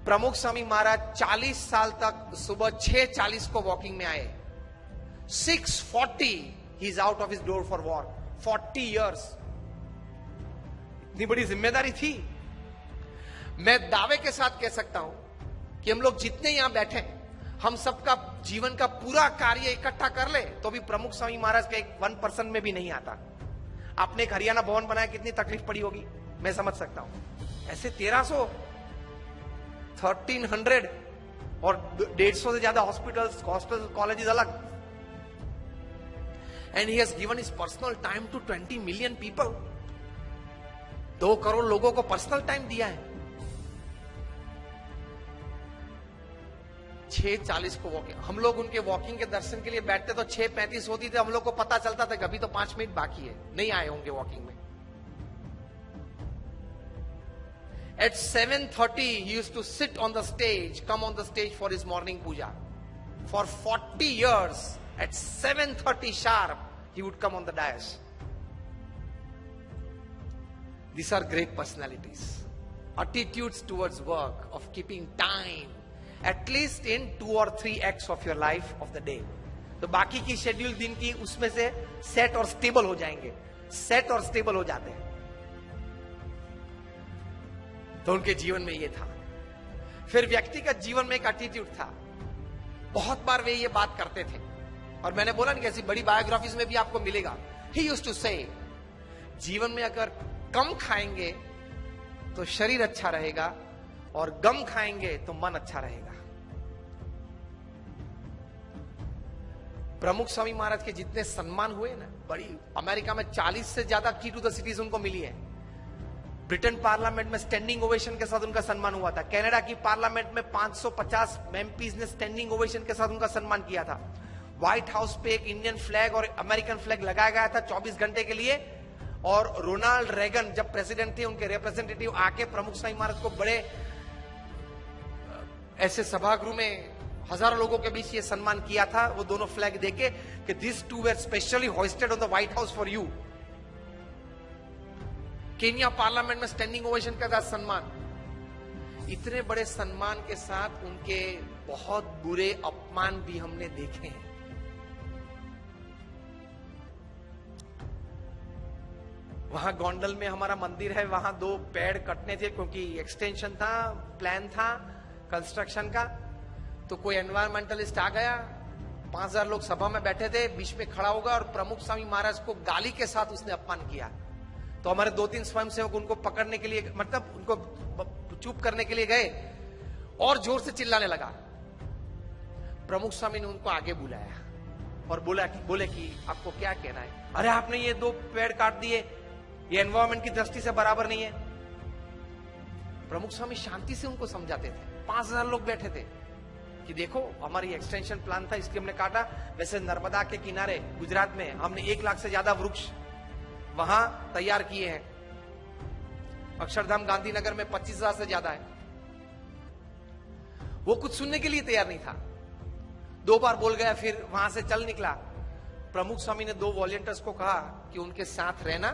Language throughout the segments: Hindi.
प्रमुख स्वामी महाराज 40 साल तक सुबह 6:40 को वॉकिंग में आए। 6:40 he is out of his door for walk. 40 years, इतनी बड़ी जिम्मेदारी थी। मैं दावे के साथ कह सकता हूं कि हम लोग जितने यहां बैठे हैं, हम सबका जीवन का पूरा कार्य इकट्ठा कर ले तो भी प्रमुख स्वामी महाराज का एक 1% में भी नहीं आता। आपने एक हरियाणा भवन बनाया, कितनी तकलीफ पड़ी होगी, मैं समझ सकता हूं। ऐसे 1300, 1300 और 150 से ज्यादा हॉस्पिटल्स, कॉलेजेस अलग। And he has given his personal time to 20 million people. 2 crore लोगों को पर्सनल टाइम दिया है। 6:40 को वॉकिंग, हम लोग उनके वॉकिंग के दर्शन के लिए बैठते तो 6:35 होती थे, हम लोग को पता चलता था कभी तो 5 मिनट बाकी है, नहीं आए होंगे वॉकिंग में। At 7:30 he used to sit on the stage, come on the stage for his morning puja. For 40 years at 7:30 sharp he would come on the dais. These are great personalities. Attitudes towards work, of keeping time at least in 2 or 3 acts of your life of the day. तो बाकी की शेड्यूल दिन की उसमें से सेट और स्टेबल हो जाएंगे, सेट और स्टेबल हो जाते हैं। तो उनके जीवन में ये था। फिर व्यक्तिगत जीवन में एक एटीट्यूड था। बहुत बार वे ये बात करते थे और मैंने बोला नहीं, कैसी बड़ी बायोग्राफीज में भी आपको मिलेगा। ही यूज्ड टू से, जीवन में अगर कम खाएंगे तो शरीर अच्छा रहेगा और गम खाएंगे तो मन अच्छा रहेगा। प्रमुख स्वामी महाराज के जितने सम्मान हुए ना, बड़ी अमेरिका में 40 से ज्यादा की टू द सिटीज उनको मिली है। ब्रिटेन पार्लियामेंट में स्टैंडिंग ओवेशन के साथ उनका सम्मान हुआ था। कनाडा की पार्लियामेंट में 550 एमपीज ने स्टैंडिंग ओवेशन के साथ उनका सम्मान किया था। व्हाइट हाउस पे एक इंडियन फ्लैग और अमेरिकन फ्लैग लगाया गया था 24 घंटे के लिए। और रोनाल्ड रेगन जब प्रेसिडेंट थे, उनके रिप्रेजेंटेटिव आके प्रमुख स्वामी महाराज को बड़े ऐसे सभागृह में हजारों लोगों के बीच ये सम्मान किया था, वो दोनों फ्लैग देके कि this two were specially hosted on the White House for you. Kenya parliament में स्टैंडिंग ओवेशन का था सम्मान। इतने बड़े सम्मान के साथ उनके बहुत बुरे अपमान भी हमने देखे हैं। वहां गोंडल में हमारा मंदिर है, वहां 2 पेड़ कटने थे क्योंकि एक्सटेंशन था, प्लान था कंस्ट्रक्शन का। तो कोई एनवायरमेंटलिस्ट आ गया, 5000 लोग सभा में बैठे थे, बीच में खड़ा होगा और प्रमुख स्वामी महाराज को गाली के साथ उसने अपमान किया। तो हमारे 2-3 स्वयंसेवक उनको पकड़ने के लिए, मतलब उनको चुप करने के लिए गए और जोर से चिल्लाने लगा। प्रमुख स्वामी ने उनको आगे बुलाया और बोले कि आपको क्या कहना है? अरे आपने ये 2 पेड़ काट दिए, ये एनवायरमेंट की दृष्टि से बराबर नहीं है। प्रमुख स्वामी शांति से उनको समझाते थे। 5000 लोग बैठे थे कि देखो हमारी एक्सटेंशन प्लान था, इसलिए हमने काटा। वैसे नर्मदा के किनारे गुजरात में हमने 1 लाख से ज्यादा वृक्ष वहां तैयार किए हैं। अक्षरधाम गांधीनगर में 25,000 से ज्यादा है। वो कुछ सुनने के लिए तैयार नहीं था। 2 बार बोल गया, फिर वहां से चल निकला। प्रमुख स्वामी ने 2 वॉलंटियर्स को कहा कि उनके साथ रहना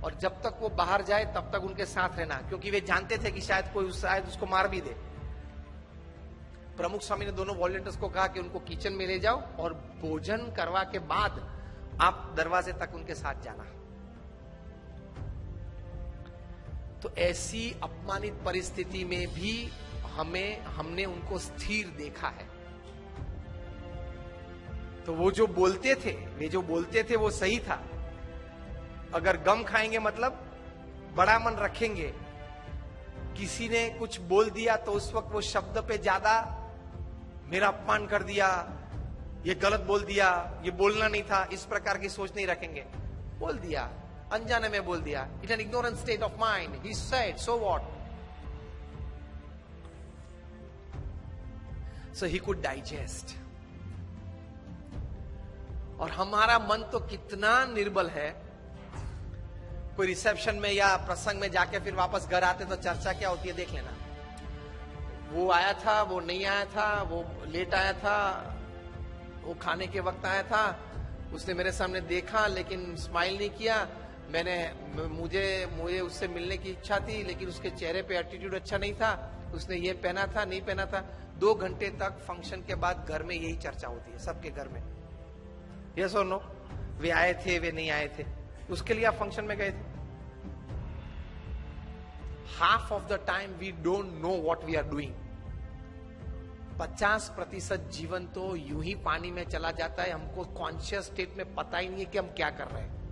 और जब तक वो बाहर जाए तब तक उनके साथ रहना, क्योंकि वे जानते थे कि शायद उसको मार भी दे। प्रमुख स्वामी ने दोनों वॉलंटियर्स को कहा कि उनको किचन में ले जाओ और भोजन करवा के बाद आप दरवाजे तक उनके साथ जाना। तो ऐसी अपमानित परिस्थिति में भी हमने उनको स्थिर देखा है। तो वो जो बोलते थे वो सही था। अगर गम खाएंगे मतलब बड़ा मन रखेंगे। किसी ने कुछ बोल दिया तो उस वक्त वो शब्द पे ज्यादा मेरा अपमान कर दिया, ये गलत बोल दिया, ये बोलना नहीं था, इस प्रकार की सोच नहीं रखेंगे। बोल दिया, अनजाने में बोल दिया। It an ignorant state of mind, he said, so what. So he could digest. और हमारा मन तो कितना निर्बल है। कोई रिसेप्शन में या प्रसंग में जाके फिर वापस घर आते तो चर्चा क्या होती है देख लेना। वो आया था, वो नहीं आया था, वो लेट आया था, वो खाने के वक्त आया था, उसने मेरे सामने देखा लेकिन स्माइल नहीं किया। मुझे उससे मिलने की इच्छा थी लेकिन उसके चेहरे पे एटीट्यूड अच्छा नहीं था, उसने ये पहना था नहीं पहना था। 2 घंटे तक फंक्शन के बाद घर में यही चर्चा होती है, सबके घर में। यस और नो? वे आए थे, वे नहीं आए थे, उसके लिए आप फंक्शन में गए थे। Half of the time we don't know what we are doing. 50% जीवन तो यूं ही पानी में चला जाता है, हमको कॉन्शियस स्टेट में पता ही नहीं है कि हम क्या कर रहे हैं।